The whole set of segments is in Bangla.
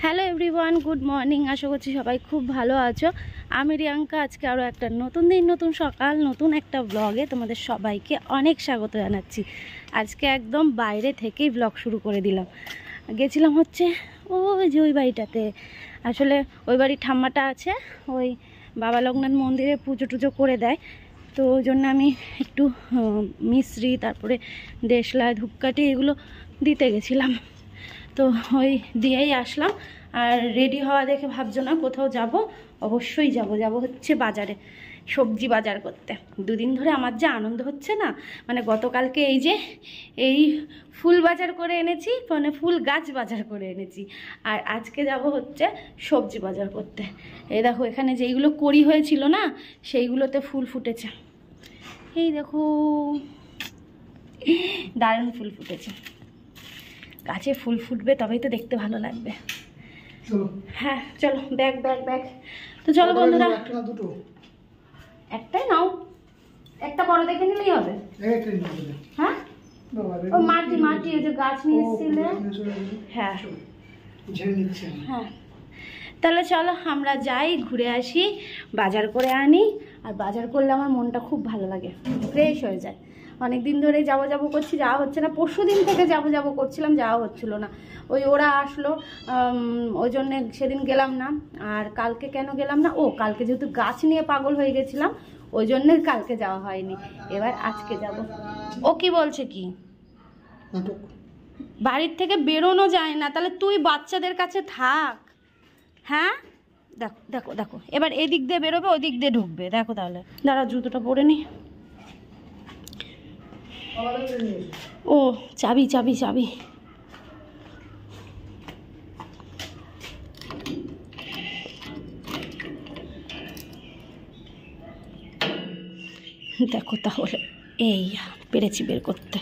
Hello everyone, good morning. আশা করছি সবাই খুব ভালো আছো। আমি রিয়াঙ্কা। আজকে আরও একটা নতুন দিন, নতুন সকাল, নতুন একটা ব্লগে তোমাদের সবাইকে অনেক স্বাগত জানাচ্ছি। আজকে একদম বাইরে থেকেই ব্লগ শুরু করে দিলাম। গেছিলাম হচ্ছে ওই যে ওই বাড়িটাতে। আসলে ওই বাড়ির ঠাম্মাটা আছে, ওই বাবা লোকনাথ মন্দিরে পুজো টুজো করে দেয়, তো ওই জন্য আমি একটু মিশ্রি, তারপরে দেশলা, ধূপকাঠি এগুলো দিতে গেছিলাম। তো ওই দিয়েই আসলাম। আর রেডি হওয়া দেখে ভাবছো না কোথাও যাব? অবশ্যই যাব হচ্ছে বাজারে, সবজি বাজার করতে। দুদিন ধরে আমার যে আনন্দ হচ্ছে না, মানে গতকালকে এই ফুল বাজার করে এনেছি, মানে ফুল গাছ বাজার করে এনেছি, আর আজকে যাব হচ্ছে সবজি বাজার করতে। এই দেখো এখানে যেইগুলো কড়ি হয়েছিল না, সেইগুলোতে ফুল ফুটেছে। এই দেখো দারুণ ফুল ফুটেছে। গাছে ফুল ফুটবে তবেই তো দেখতে ভালো লাগবে। হ্যাঁ চলো, ব্যাগ ব্যাগ ব্যাগ। তো চলো বন্ধুরা, একটাই নাও, একটা বড় দেখে নিলেই হবে। হ্যাঁ ও মাটি মাটি ওই যে গাছ নিয়ে এসেছিলে। হ্যাঁ হ্যাঁ, তাহলে চলো আমরা যাই, ঘুরে আসি, বাজার করে আনি। আর বাজার করলে আমার মনটা খুব ভালো লাগে, ফ্রেশ হয়ে যায়। অনেক দিন ধরে যাবো করছি, যাওয়া হচ্ছে না। পরশু দিন থেকে যাবো করছিলাম, যাওয়া হচ্ছিল না। ওই ওরা আসলো, ওই জন্যে সেদিন গেলাম না। আর কালকে কেন গেলাম না, ও কালকে যেহেতু গাছ নিয়ে পাগল হয়ে গেছিলাম, ওই জন্যে কালকে যাওয়া হয়নি। এবার আজকে যাব। ও কি বলছে কি, বাড়ির থেকে বেরোনো যায় না, তাহলে তুই বাচ্চাদের কাছে থাক। হ্যাঁ দেখো দেখো দেখো, এবার এদিক দিয়ে বেরোবে, ওই দিক দিয়ে ঢুকবে। দেখো তাহলে দাঁড়া, জুতোটা পরে নি। ও চাবি চাবি চাবি। দেখো তাহলে, এই পেরেছি বের করতে।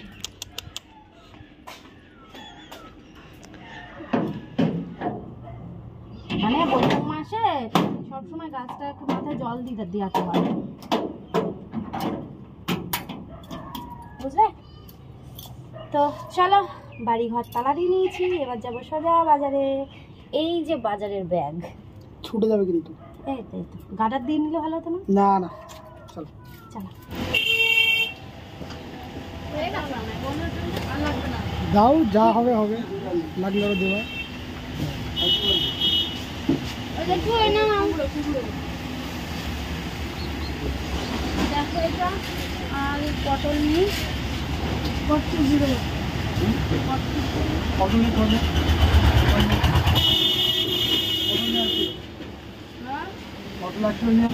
মানে বৈশাখ মাসে সবসময় গাছটা একটু মাথায় জল দিতে হয়, বুঝলে তো। চলো, বাড়ি ঘর তালা দিয়ে নিয়েছি, এবার যাবো সোজা বাজারে। এই যে বাজারের ব্যাগ ছুটে যাবে কিন্তু। এই তো গাডার দিয়ে নিলে ভালো হতো না? না না, চলো চলো দাও, যা হবে হবে, লাগলে আরো দেবা। দেখো এটা, আর পটল নিই, পটল জিরো পটল একটু নিয়ে।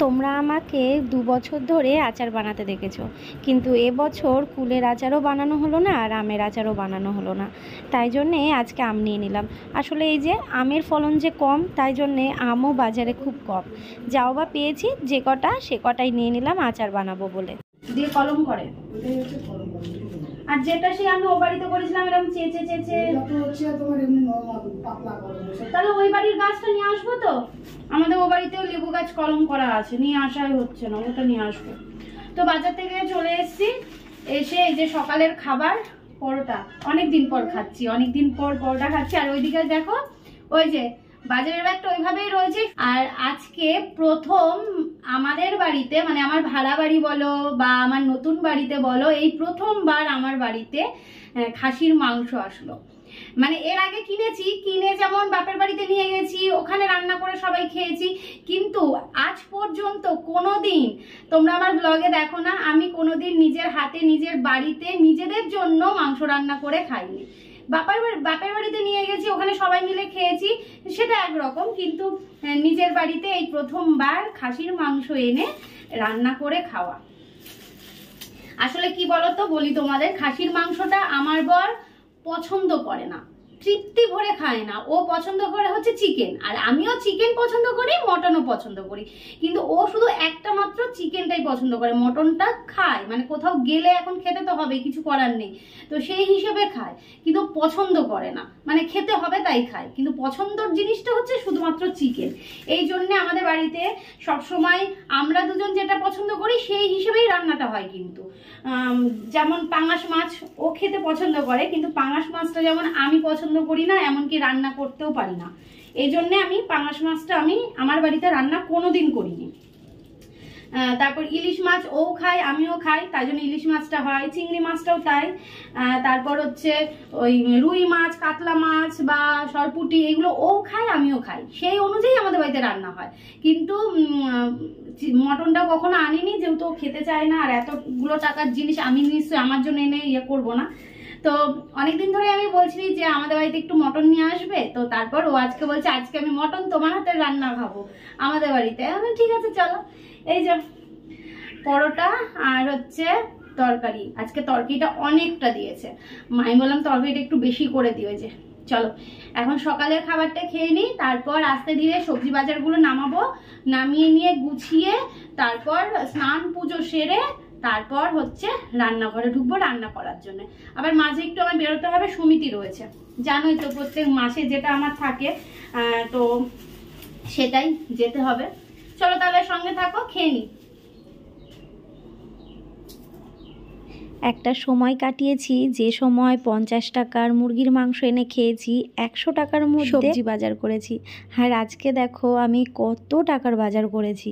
তোমরা আমাকে 2 বছর ধরে আচার বানাতে দেখেছো, কিন্তু এবছর কুলের আচারও বানানো হলো না, আর আমের আচারও বানানো হলো না। তাই জন্যে আজকে আম নিয়ে নিলাম। আসলে এই যে আমের ফলন যে কম, তাই জন্যে আমও বাজারে খুব কম। যাও বা পেয়েছি যে কটা, সে কটাই নিয়ে নিলাম আচার বানাবো বলে। দিয়ে কলম করে, আর যেটা সে আমি ও বাড়িতে করেছিলাম এরকম চেঁচে তাহলে ওই বাড়ির গাছটা নিয়ে আসবো। তো আমাদের ও বাড়িতেও লেবু গাছ কলম করা আছে, নিয়ে আসাই হচ্ছে না, ওটা নিয়ে আসবো। তো বাজার থেকে চলে এসেছি, এসে এই যে সকালের খাবার পরোটা, অনেকদিন পর খাচ্ছি, অনেকদিন পর পরোটা খাচ্ছি। আর ওইদিকে দেখো ওই যে বাজারের ব্যাগটা ওইভাবেই রয়েছে। আর আজকে প্রথম আমাদের বাড়িতে, মানে আমার ভাড়া বাড়ি বলো বা আমার নতুন বাড়িতে বলো, এই প্রথমবার আমার বাড়িতে খাসির মাংস আসলো। মানে এর আগে কিনে যেমন বাপের বাড়িতে নিয়ে গেছি, ওখানে রান্না করে সবাই খেয়েছি, কিন্তু আজ পর্যন্ত কোনোদিন তোমরা আমার ব্লগে দেখো না, আমি কোনোদিন নিজের হাতে নিজের বাড়িতে নিজেদের জন্য মাংস রান্না করে খাইনি। বাপের বাড়িতে নিয়ে গেছি, ওখানে সবাই মিলে খেয়েছি, সেটা একরকম, কিন্তু নিজের বাড়িতে এই প্রথমবার খাসির মাংস এনে রান্না করে খাওয়া। আসলে কি বলতো, বলি তোমাদের, খাসির মাংসটা আমার বর পছন্দ করে না, তৃপ্তি ভরে খায় না। ও পছন্দ করে হচ্ছে চিকেন, আর আমিও চিকেন পছন্দ করি, মটনও পছন্দ করি, কিন্তু ও শুধু একটা মাত্র চিকেনটাই পছন্দ করে, মটনটা খায় মানে কোথাও গেলে এখন খেতে তো হবে, কিছু করার নেই, তো সেই হিসেবে খায়, কিন্তু পছন্দ করে না, মানে খেতে হবে তাই খায়, কিন্তু পছন্দর জিনিসটা হচ্ছে শুধুমাত্র চিকেন। এই জন্যে আমাদের বাড়িতে সবসময় আমরা দুজন যেটা পছন্দ করি সেই হিসেবেই রান্নাটা হয়। কিন্তু যেমন পাঙাশ মাছ ও খেতে পছন্দ করে, কিন্তু পাঙাশ মাছটা যেমন আমি পছন্দ করি না, এমনকি রান্না করতেও পারি না, এই জন্যে আমি পাঙাশ মাছটা আমি আমার বাড়িতে রান্না কোনোদিন করিনি। তারপর ইলিশ মাছ ও খায়, আমিও খাই, তাই জন্য ইলিশ মাছটা হয়, চিংড়ি মাছটাও তাই। তারপর হচ্ছে ওই রুই মাছ, কাতলা মাছ বা সরপুটি, এগুলো ও খায়, আমিও খাই, সেই অনুযায়ী আমাদের বাড়িতে রান্না হয়। কিন্তু মটনটা কখনো আনিনি, যেহেতু খেতে চায় না, আর এতগুলো টাকার জিনিস আমি নিশ্চয়ই আমার জন্য এনে ইয়ে করবো না। তো অনেকদিন ধরে আমি বলছি যে আমাদের বাড়িতে একটু মটন নিয়ে আসবে, তো তারপর ও আজকে বলছে আজকে আমি মটন তোমার হাতের রান্না খাবো আমাদের বাড়িতে। আমি ঠিক আছে চলো। এই যে পরোটা আর হচ্ছে তরকারি, আজকে তরকারিটা অনেকটা দিয়েছে, মাই বললাম তরকারিটা একটু বেশি করে দিও। যে চলো এখন সকালের খাবারটা খেয়ে নিই, তারপর আস্তে ধীরে সবজি বাজারগুলো নামাবো, নামিয়ে নিয়ে গুছিয়ে তারপর স্নান পুজো সেরে তারপর হচ্ছে রান্নাঘরে ঢুকবো রান্না করার জন্য। আবার মাঝে একটু আমার বেরোতে হবে, সমিতি রয়েছে, জানোই তো প্রত্যেক মাসে যেটা আমার থাকে, তো সেটাই যেতে হবে। চলো তাহলে সঙ্গে থাকো, খেয়ে নিই। একটা সময় কাটিয়েছি যে সময় 50 টাকার মুরগির মাংস এনে খেয়েছি, 100 টাকার মধ্যে সবজি বাজার করেছি। আর আজকে দেখো আমি কত টাকার বাজার করেছি।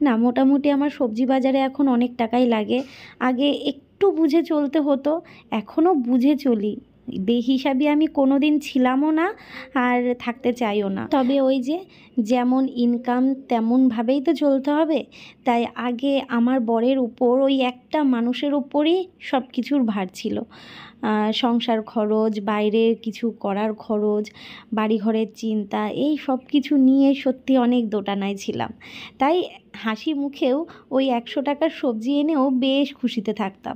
না মোটামুটি আমার সবজি বাজারে এখন অনেক টাকাই লাগে। আগে একটু বুঝে চলতে হতো, এখনও বুঝে চলি, বেহিসাবি আমি কোনোদিন ছিলামও না আর থাকতে চাইও না। তবে ওই যে যেমন ইনকাম তেমনভাবেই তো চলতে হবে, তাই আগে আমার বরের উপর ওই একটা মানুষের উপরই সব কিছুর ভার ছিল। সংসার খরচ, বাইরের কিছু করার খরচ, বাড়িঘরের চিন্তা, এই সব কিছু নিয়ে সত্যি অনেক দোটানায় ছিলাম। তাই হাসি মুখেও ওই 100 টাকার সবজি এনেও বেশ খুশিতে থাকতাম,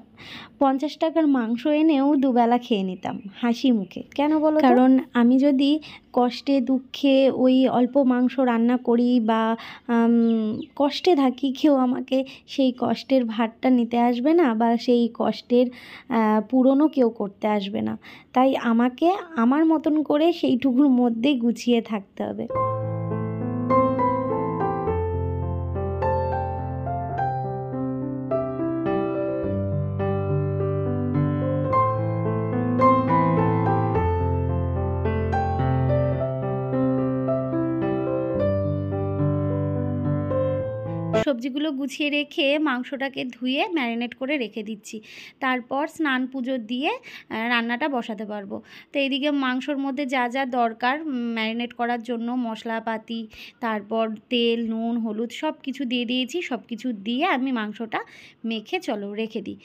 50 টাকার মাংস এনেও দুবেলা খেয়ে নিতাম হাসি মুখে। কেন বলো? কারণ আমি যদি কষ্টে দুঃখে ওই অল্প মাংস রান্না করি বা কষ্টে থাকি, কেউ আমাকে সেই কষ্টের ভারটা নিতে আসবে না, বা সেই কষ্টের পূরণও কেউ করতে আসবে না। তাই আমাকে আমার মতন করে সেইটুকুর মধ্যেই গুছিয়ে থাকতে হবে। সবজিগুলো গুছিয়ে রেখে মাংসটাকে ধুয়ে ম্যারিনেট করে রেখে দিচ্ছি, তারপর স্নান পুজো দিয়ে রান্নাটা বসাতে পারবো। তো এইদিকে মাংসর মধ্যে যা যা দরকার ম্যারিনেট করার জন্য, মশলাপাতি, তারপর তেল, নুন, হলুদ সব কিছু দিয়ে দিয়েছি। সব কিছু দিয়ে আমি মাংসটা মেখে চলো রেখে দিই।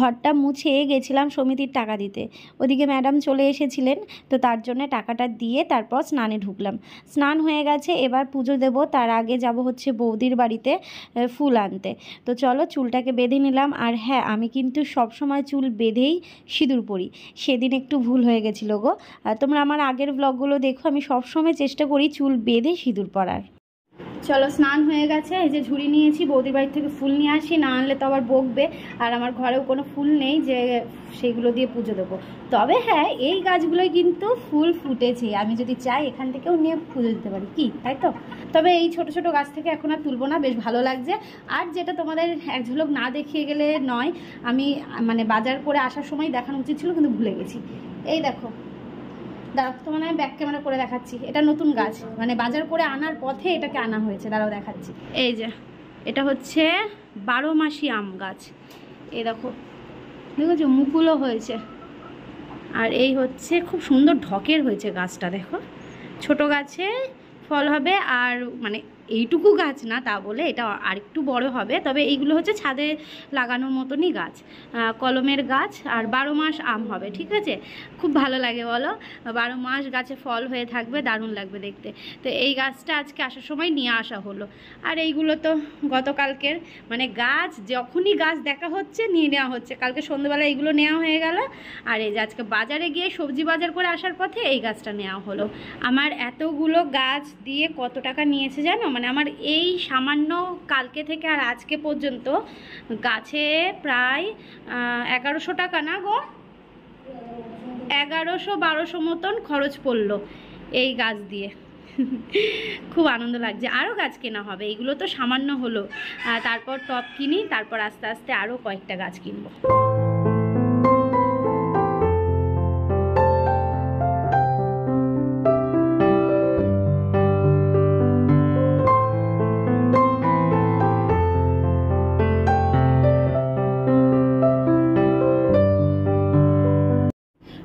ঘরটা মুছে গেছিলাম সমিতির টাকা দিতে, ওদিকে ম্যাডাম চলে এসেছিলেন, তো তার জন্য টাকাটা দিয়ে তারপর স্নানে ঢুকলাম। স্নান হয়ে গেছে, এবার পুজো দেব, তার আগে যাব হচ্ছে বৌদির বাড়িতে ফুল আনতে। তো চলো চুলটাকে বেঁধে নিলাম। আর হ্যাঁ, আমি কিন্তু সব সময় চুল বেঁধেই সিঁদুর পরি, সেদিন একটু ভুল হয়ে গেছিলো গো। তোমরা আমার আগের ব্লগগুলো দেখো, আমি সবসময় চেষ্টা করি চুল বেঁধে সিঁদুর পরার। চলো স্নান হয়ে গেছে, এই যে ঝুড়ি নিয়েছি, বৌদির বাড়ি থেকে ফুল নিয়ে আসি, না আনলে তো আবার বকবে, আর আমার ঘরেও কোনো ফুল নেই যে সেগুলো দিয়ে পুজো দেবো। তবে হ্যাঁ, এই গাছগুলোই কিন্তু ফুল ফুটেছে, আমি যদি চাই এখান থেকেও নিয়ে পুজো দিতে পারি, কি তাই তো? তবে এই ছোট ছোট গাছ থেকে এখন আর তুলবো না, বেশ ভালো লাগছে। আর যেটা তোমাদের এক ঝলক না দেখিয়ে গেলে নয়, আমি মানে বাজার করে আসার সময় দেখানো উচিত ছিল, কিন্তু ভুলে গেছি। এই দেখো দাঁড়াও, তোমার আমি ব্যাক ক্যামেরা করে দেখাচ্ছি। এটা নতুন গাছ, মানে বাজার করে আনার পথে এটাকে আনা হয়েছে। দাঁড়াও দেখাচ্ছি। এই যে এটা হচ্ছে 12 মাসি আম গাছ। এই দেখো, দেখেছো মুকুলও হয়েছে। আর এই হচ্ছে খুব সুন্দর ঢকের হয়েছে গাছটা, দেখো ছোট গাছে ফল হবে। আর মানে এইটুকু গাছ না তা বলে, এটা আরেকটু বড় হবে। তবে এইগুলো হচ্ছে ছাদে লাগানোর মতনই গাছ, কলমের গাছ। আর 12 মাস আম হবে, ঠিক আছে। খুব ভালো লাগে বলো, 12 মাস গাছে ফল হয়ে থাকবে, দারুণ লাগবে দেখতে। তো এই গাছটা আজকে আসার সময় নিয়ে আসা হলো। আর এইগুলো তো গতকালকের, মানে গাছ যখনই গাছ দেখা হচ্ছে নিয়ে নেওয়া হচ্ছে। কালকে সন্ধ্যেবেলা এইগুলো নেওয়া হয়ে গেল। আর এই যে আজকে বাজারে গিয়ে সবজি বাজার করে আসার পথে এই গাছটা নেওয়া হলো। আমার এতগুলো গাছ দিয়ে কত টাকা নিয়েছে জানো? মানে আমার এই সামান্য কালকে থেকে আর আজকে পর্যন্ত গাছে প্রায় 1100 টাকা না গো, 1100-1200 মতন খরচ পড়লো এই গাছ দিয়ে। খুব আনন্দ লাগছে। আরও গাছ কেনা হবে, এইগুলো তো সামান্য হলো। তারপর টব কিনি, তারপর আস্তে আস্তে আরও কয়েকটা গাছ কিনবো।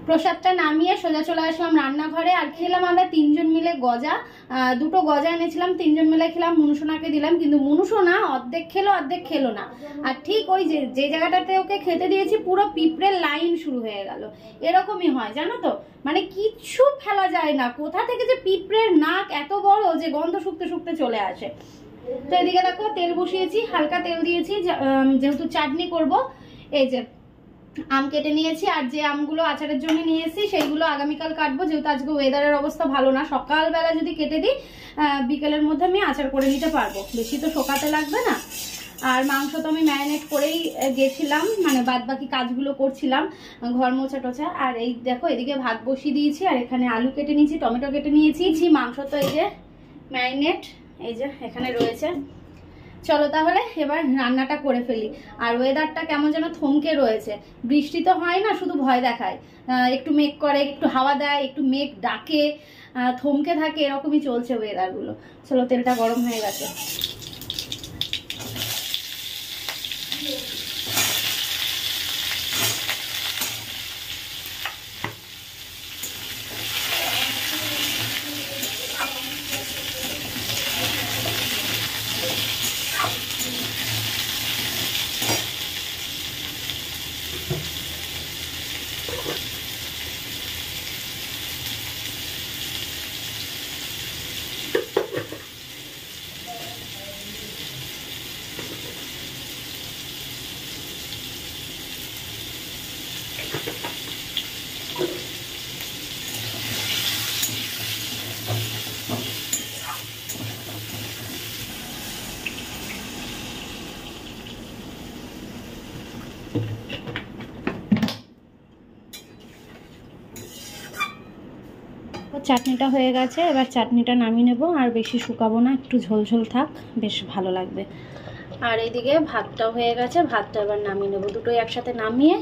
প্রসাদটা নামিয়ে সোজা চলে আসলাম রান্নাঘরে। আর খেলাম আমরা 3 জন মিলে গজা। 2টো গজা এনেছিলাম, 3 জন মিলে খেলাম। মুনুসোনাকে দিলাম, কিন্তু মুনুসোনা অর্ধেক খেলো অর্ধেক খেলো না। আর ঠিক ওই যে জায়গাটাতে ওকে খেতে দিয়েছি পুরো পিঁপড়ের লাইন শুরু হয়ে গেল। এরকমই হয় জানো তো, মানে কিচ্ছু ফেলা যায় না। কোথা থেকে যে পিঁপড়ের নাক এত বড় যে গন্ধ শুকতে শুকতে চলে আসে। তো এদিকে দেখো তেল বসিয়েছি, হালকা তেল দিয়েছি যেহেতু চাটনি করব। এই যে আম কেটে নিয়েছি, আর যে আমগুলো আচারের জন্য নিয়েছি সেইগুলো আগামীকাল কাটবো, যেহেতু আজকে ওয়েদারের অবস্থা ভালো না। সকালবেলা যদি কেটে দিই বিকেলের মধ্যে আমি আচার করে নিতে পারবো, বেশি তো শোকাতে লাগবে না। আর মাংস তো আমি ম্যারিনেট করেই গেছিলাম, মানে বাদ বাকি কাজগুলো করছিলাম, ঘর মোছা টোছা। আর এই দেখো এদিকে ভাত বসিয়ে দিয়েছি, আর এখানে আলু কেটে নিয়েছি, টমেটো কেটে নিয়েছি। মাংস তো এই যে ম্যারিনেট এই যে এখানে রয়েছে। চলো তাহলে এবার রান্নাটা করে ফেলি। আর ওয়েদারটা কেমন যেন থমকে রয়েছে, বৃষ্টি তো হয় না, শুধু ভয় দেখায়। একটু মেঘ করে, একটু হাওয়া দেয়, একটু মেঘ ডাকে, থমকে থাকে, এরকমই চলছে ওয়েদারগুলো। চলো তেলটা গরম হয়ে গেছে। চাটনিটা হয়ে গেছে, এবার চাটনিটা নামিয়ে নেব। আর বেশি শুকাবো না, একটু ঝোলঝোল থাক, বেশ ভালো লাগবে। আর এইদিকে ভাতটাও হয়ে গেছে, ভাতটা এবার নামিয়ে নেব। দুটোই একসাথে নামিয়ে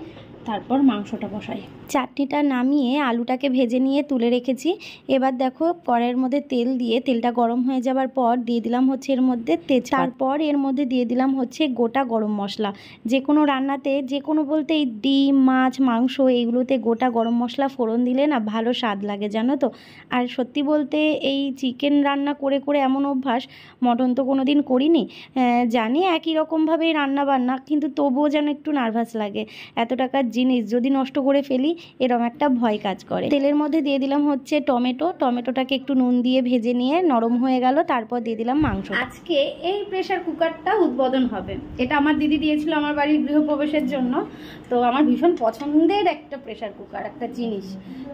তারপর মাংসটা বসাই। চাটনিটা নামিয়ে আলুটাকে ভেজে নিয়ে তুলে রেখেছি। এবার দেখো কড়াইয়ের মধ্যে তেল দিয়ে, তেলটা গরম হয়ে যাবার পর দিয়ে দিলাম হচ্ছে এর মধ্যে তেজপাতা। তারপর এর মধ্যে দিয়ে দিলাম হচ্ছে গোটা গরম মশলা। যে কোনো রান্নাতে, যে কোনো বলতে এই ডিম, মাছ, মাংস এইগুলোতে গোটা গরম মশলা ফোড়ন দিলে না ভালো স্বাদ লাগে জানো তো। আর সত্যি বলতে এই চিকেন রান্না করে করে এমন অভ্যাস, মটন তো কোনো দিন করিনি, জানি একই রকমভাবেই রান্না বান্না, কিন্তু তবুও যেন একটু নার্ভাস লাগে। এত টাকার জিনিস যদি নষ্ট করে ফেলি এরকম একটা ভয় কাজ করে। তেলের মধ্যে দিয়ে দিলাম হচ্ছে টমেটোটাকে একটু নুন দিয়ে ভেজে নিয়ে নরম হয়ে গেল, তারপর দিয়ে দিলাম মাংস। আজকে এই প্রেসার কুকারটা উদ্বোধন হবে। এটা আমার দিদি দিয়েছিল আমার বাড়ির গৃহপ্রবেশের জন্য। তো আমার ভীষণ পছন্দের একটা প্রেসার কুকার, একটা জিনিস।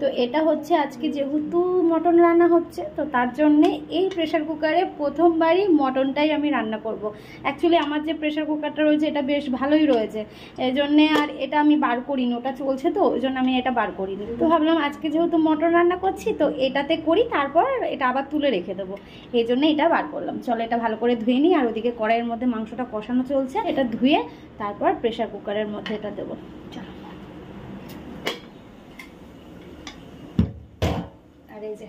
তো এটা হচ্ছে আজকে যেহেতু মটন রান্না হচ্ছে, তো তার জন্যে এই প্রেসার কুকারে প্রথমবারই মটনটাই আমি রান্না করব। অ্যাকচুয়ালি আমার যে প্রেসার কুকারটা রয়েছে এটা বেশ ভালোই রয়েছে, এই জন্যে আর এটা আমি বার করিনি, ওটা চলছে তো ওই জন্য আমি এটা বার করিনি। তো ভাবলাম আজকে যেহেতু মটন রান্না করছি তো এটাতে করি, তারপর এটা আবার তুলে রেখে দেবো, এই জন্য এটা বার করলাম। চলো এটা ভালো করে ধুয়ে নিই। আর ওদিকে কড়াইয়ের মধ্যে মাংসটা কষানো চলছে, এটা ধুয়ে তারপর প্রেসার কুকারের মধ্যে এটা দেবো। চলো এই যে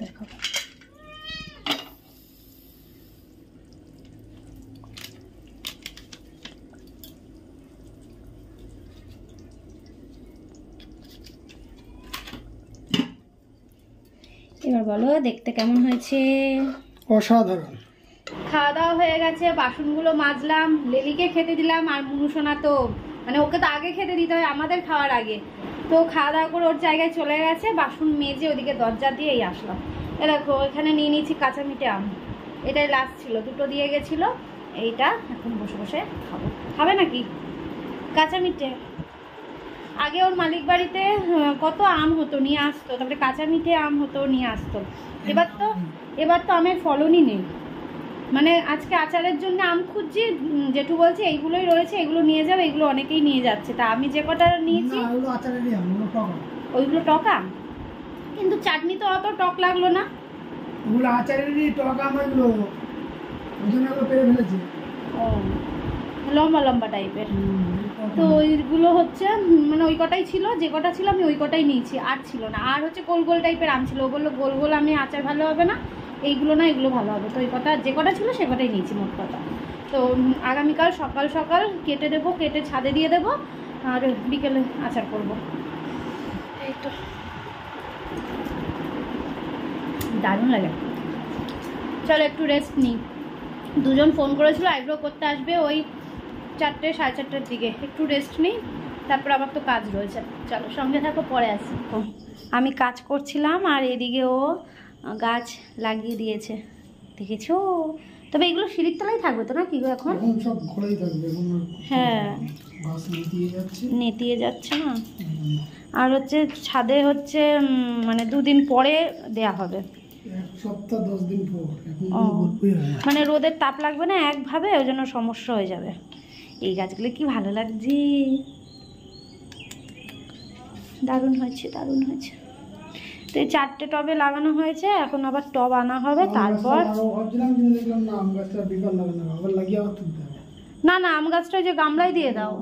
দেখো এবার বলো দেখতে কেমন হয়েছে? অসাধারণ। খাওয়া দাওয়া হয়ে গেছে, বাসনগুলো মাজলাম, লেলিকে খেতে দিলাম, আর মুনুসোনা তো মানে ওকে তো আগে খেতে দিতে হয় আমাদের খাওয়ার আগে, তো খাওয়া দাওয়া করে ওর জায়গায় চলে গেছে, বাসন মেজে ওদিকে দরজা দিয়েই আসলাম। এ দেখো এখানে নিয়ে নিয়েছি কাঁচা মিঠে আম, এটাই লাস্ট ছিল, দুটো দিয়ে গেছিল, এইটা এখন বসে বসে খাবো। খাবে নাকি কাঁচা মিঠে? আগে ওর মালিক বাড়িতে কত আম হতো নিয়ে আসতো, তারপরে কাঁচা মিঠে আম হতো নিয়ে আসতো, এবার তো আমের ফলনই নেই। মানে আজকে আচারের জন্য আম খুঁজছি, জেঠু বলছে এইগুলোই রয়েছে, এগুলো নিয়ে যাবে, এগুলো অনেকেই নিয়ে যাচ্ছে, তা আমি যে কটা নিয়েছি ওইগুলো টক আম, কিন্তু চাটনি তো অত টক লাগলো না। ওগুলো আচারেরই টক আম, এগুলো ওই জন্য ওগুলো পেরে ফেলেছে। ও লম্বা লম্বা টাইপের, তো ওইগুলো হচ্ছে মানে ওই কটাই ছিল, যে কটা ছিল আমি ওই কটাই নিয়েছি, আর ছিল না। আর হচ্ছে গোল গোল টাইপের আম ছিল, ও বললো গোল গোল আমি আচার ভালো হবে না, এইগুলো না এগুলো ভালো হবে, তো ওই কটা যে কটা ছিল সে কটাই নিয়েছি মোট কথা। তো আগামীকাল সকাল সকাল কেটে দেবো, কেটে ছাদে দিয়ে দেবো, আর বিকেলে আচার করব। এই তো দারুণ লাগে। চলো একটু রেস্ট নিই, দুজন ফোন করেছিল আইব্রো করতে আসবে ওই 4টে সাড়ে 4টার দিকে, একটু রেস্ট নিই, তারপর আবার তো কাজ রয়েছে। চলো সঙ্গে থাকো, পরে আসি। আমি কাজ করছিলাম আর এদিকে ও গাছ লাগিয়ে দিয়েছে, দেখেছো? তবে এগুলো সিঁড়ির তলায় থাকবে তো না কি গো এখন? সব ঘরেই থাকবে এখন। হ্যাঁ গাছ নেতিয়ে যাচ্ছে না, আর হচ্ছে ছাদে হচ্ছে মানে 2 দিন পরে দেয়া হবে, 1 সপ্তাহ 10 দিন পর। মানে রোদের তাপ লাগবে না একভাবে, ওই জন্য সমস্যা হয়ে যাবে। এই গাছগুলো কি ভালো লাগছে, দারুণ হয়েছে দারুণ হয়েছে। তো এই 4টে টবে লাগানো হয়েছে, এখন আবার টব আনা হবে, তারপর না না আম গাছটা যে গামলায় দিয়ে দাও,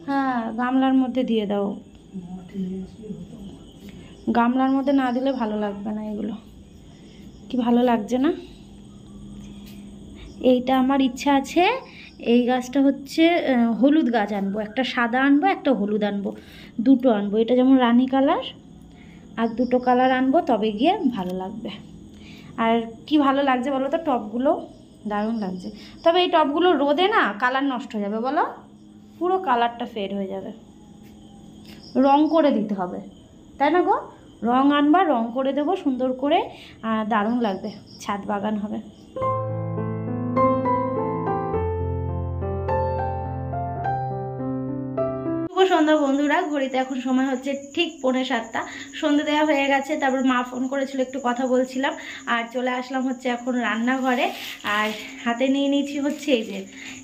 হ্যাঁ গামলার মধ্যে দিয়ে দাও, গামলার মধ্যে না দিলে ভালো লাগবে না, এগুলো কি ভালো লাগছে না। এইটা আমার ইচ্ছা আছে, এই গাছটা হচ্ছে হলুদ গাছ আনবো, একটা সাদা আনবো একটা হলুদ আনবো, দুটো আনবো, এটা যেমন রানী কালার, আর দুটো কালার আনবো, তবে গিয়ে ভালো লাগবে। আর কি ভালো লাগছে বলো তো, টবগুলো দারুণ লাগছে, তবে এই টবগুলো রোদে না কালার নষ্ট হয়ে যাবে, বলো পুরো কালারটা ফেড হয়ে যাবে, রং করে দিতে হবে, তাই না গো? রং আনবা, রং করে দেবো সুন্দর করে, দারুণ লাগবে, ছাদ বাগান হবে। সন্ধ্যা বন্ধুরা, ঘড়িতে এখন সময় হচ্ছে ঠিক 6:45, সন্ধ্যে দেওয়া হয়ে গেছে। তারপর মা ফোন করেছিল, একটু কথা বলছিলাম, আর চলে আসলাম হচ্ছে এখন রান্নাঘরে, আর হাতে নিয়ে নিয়েছি হচ্ছে এই যে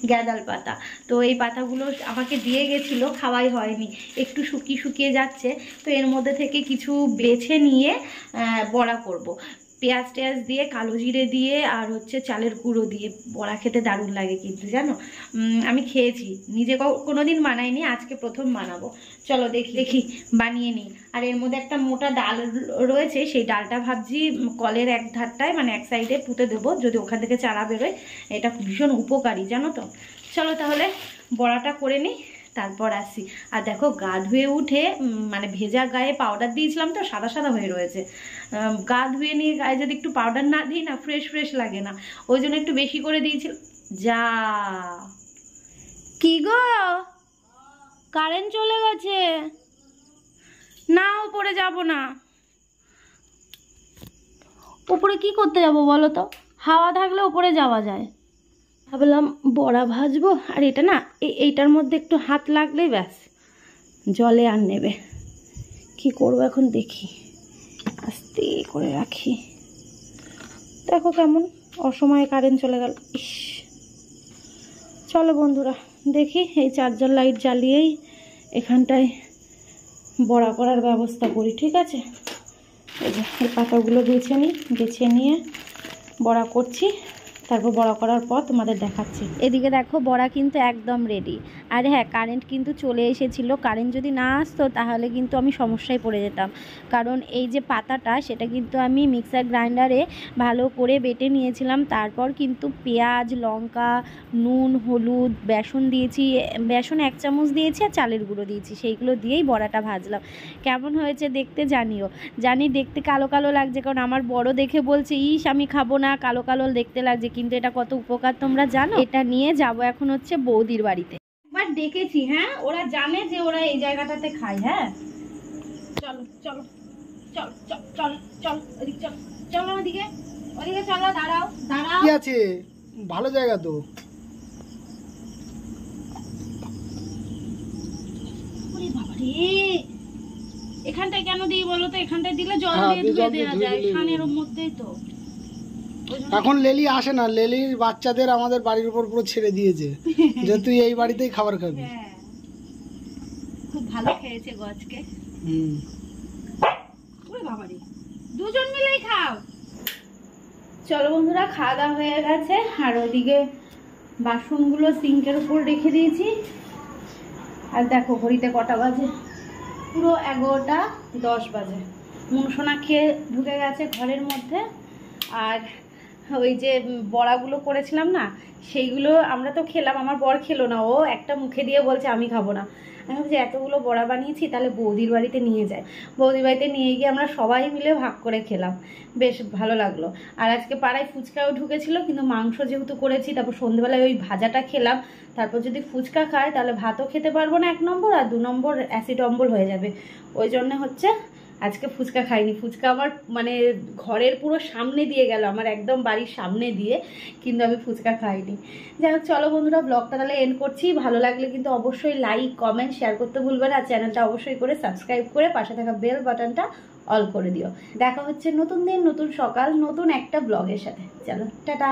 গ্যাদাল পাতা। তো এই পাতাগুলো আমাকে দিয়ে গেছিলো, খাওয়াই হয়নি, একটু শুকিয়ে যাচ্ছে, তো এর মধ্যে থেকে কিছু বেছে নিয়ে বড়া করব। পেঁয়াজ টেয়াজ দিয়ে, কালো জিরে দিয়ে, আর হচ্ছে চালের গুঁড়ো দিয়ে বড়া খেতে দারুণ লাগে কিন্তু জানো, আমি খেয়েছি, নিজে কোনোদিন বানাইনি, আজকে প্রথম বানাবো। চলো দেখি বানিয়ে নিই। আর এর মধ্যে একটা মোটা ডাল রয়েছে, সেই ডালটা ভাবছি কলের এক ধারটায় মানে এক সাইডে পুঁতে দেবো, যদি ওখান থেকে চারা বেরোয়, এটা ভীষণ উপকারী জানো তো। চলো তাহলে বড়াটা করে নিই, তারপর আসি। আর দেখো গা ধুয়ে উঠে মানে ভেজা গায়ে পাউডার দিয়েছিলাম তো, সাদা সাদা হয়ে রয়েছে, গা ধুয়ে নিয়ে গায়ে যদি একটু পাউডার না দিই না ফ্রেশ লাগে না, ওই জন্য একটু বেশি করে দিয়েছিলাম। যা কি গো, কারেন্ট চলে গেছে না, উপরে যাব না, উপরে কি করতে যাব বলো তো, হাওয়া থাকলে উপরে যাওয়া যায়। ভাবলাম বড়া ভাজবো, আর এটা না এইটার মধ্যে একটু হাত লাগলেই ব্যাস জলে আর নেবে, কি করবো এখন দেখি, আস্তে করে রাখি। দেখো কেমন অসময়ে কারেন্ট চলে গেল। ইস, চলো বন্ধুরা দেখি এই চার্জার লাইট জ্বালিয়েই এখানটায় বড়া করার ব্যবস্থা করি, ঠিক আছে? এই পাতাগুলো বেছে নিয়ে বড়া করছি, তারপর বড়া করার পর তোমাদের দেখাচ্ছি। এদিকে দেখো বড়া কিন্তু একদম রেডি। আর হ্যাঁ, কারেন্ট কিন্তু চলে এসেছিলো। কারেন্ট যদি না আসতো তাহলে কিন্তু আমি সমস্যায় পড়ে যেতাম, কারণ এই যে পাতাটা সেটা কিন্তু আমি মিক্সার গ্রাইন্ডারে ভালো করে বেটে নিয়েছিলাম। তারপর কিন্তু পেঁয়াজ, লঙ্কা, নুন, হলুদ, বেসন দিয়েছি, বেসন 1 চামচ দিয়েছি আর চালের গুঁড়ো দিয়েছি, সেইগুলো দিয়েই বড়াটা ভাজলাম। কেমন হয়েছে দেখতে জানিও। জানি দেখতে কালো কালো লাগছে, কারণ আমার বড় দেখে বলছে ইস আমি খাবো না, কালো কালো দেখতে লাগছে, কিন্তু এটা কত উপকার তোমরা জানো? এটা নিয়ে যাব এখন হচ্ছে বৌদির বাড়িতে। একবার ডেকেছি, হ্যাঁ, ওরা জানে যে ওরা এই জায়গাটাতে খায়। হ্যাঁ, চলো চলো চল চল চল চল ওদিকে, চল চলো ওদিকে, ওদিকে চলো, দাঁড়াও দাঁড়াও। কি আছে, ভালো জায়গা তো। ওরে বাবা রে, এখানটায় কেন দিই বলো তো? এখানটায় দিলে জল হ্যাঁ, দিয়ে জল ধুয়ে দিয়ে দেওয়া ধুয়ে যায়, দিলেই খানের হবে। মধ্যেই তো। এখন লেলি আসে না, লেলির বাচ্চাদের আমাদের বাড়ির উপর পুরো ছেড়ে দিয়েছে যে তুই এই বাড়িতেই খাবার খাবি। হ্যাঁ, খুব ভালো খেয়েছে গো আজকে। ওরে বাবা রে, দুজন মিলেই খাও। চলো বন্ধুরা, খাওয়া দাওয়া হয়ে গেছে, আর ওদিকে বাসনগুলো সিঙ্কের উপর রেখে দিয়েছি। আর দেখো ঘড়িতে কটা বাজে, পুরো 11:10 বাজে। মুনসোনা খেয়ে ঢুকে গেছে ঘরের মধ্যে। আর ওই যে বড়াগুলো করেছিলাম না, সেইগুলো আমরা তো খেলাম, আমার বর খেলো না, ও একটা মুখে দিয়ে বলছে আমি খাবো না। আমি ভাবছি এতগুলো বড়া বানিয়েছি, তাহলে বৌদির বাড়িতে নিয়ে যাই। বৌদির বাড়িতে নিয়ে গিয়ে আমরা সবাই মিলে ভাগ করে খেলাম, বেশ ভালো লাগলো। আর আজকে পাড়ায় ফুচকাও ঢুকেছিল, কিন্তু মাংস যেহেতু করেছি, তারপর সন্ধ্যেবেলায় ওই ভাজাটা খেলাম। তারপর যদি ফুচকা খায় তাহলে ভাতও খেতে পারবো না 1 নম্বর, আর 2 নম্বর অ্যাসিড অম্বল হয়ে যাবে। ওই জন্য হচ্ছে আজকে ফুচকা খাইনি। ফুচকা আমার মানে ঘরের পুরো সামনে দিয়ে গেল, আমার একদম বাড়ির সামনে দিয়ে, কিন্তু আমি ফুচকা খাইনি। যাই হোক, চলো বন্ধুরা, ব্লগটা তাহলে এন্ড করছি। ভালো লাগলে কিন্তু অবশ্যই লাইক, কমেন্ট, শেয়ার করতে ভুলবে না। আর চ্যানেলটা অবশ্যই করে সাবস্ক্রাইব করে পাশে থাকা বেল বাটনটা অল করে দিও। দেখা হচ্ছে নতুন দিন, নতুন সকাল, নতুন একটা ব্লগের সাথে। চলো টাটা।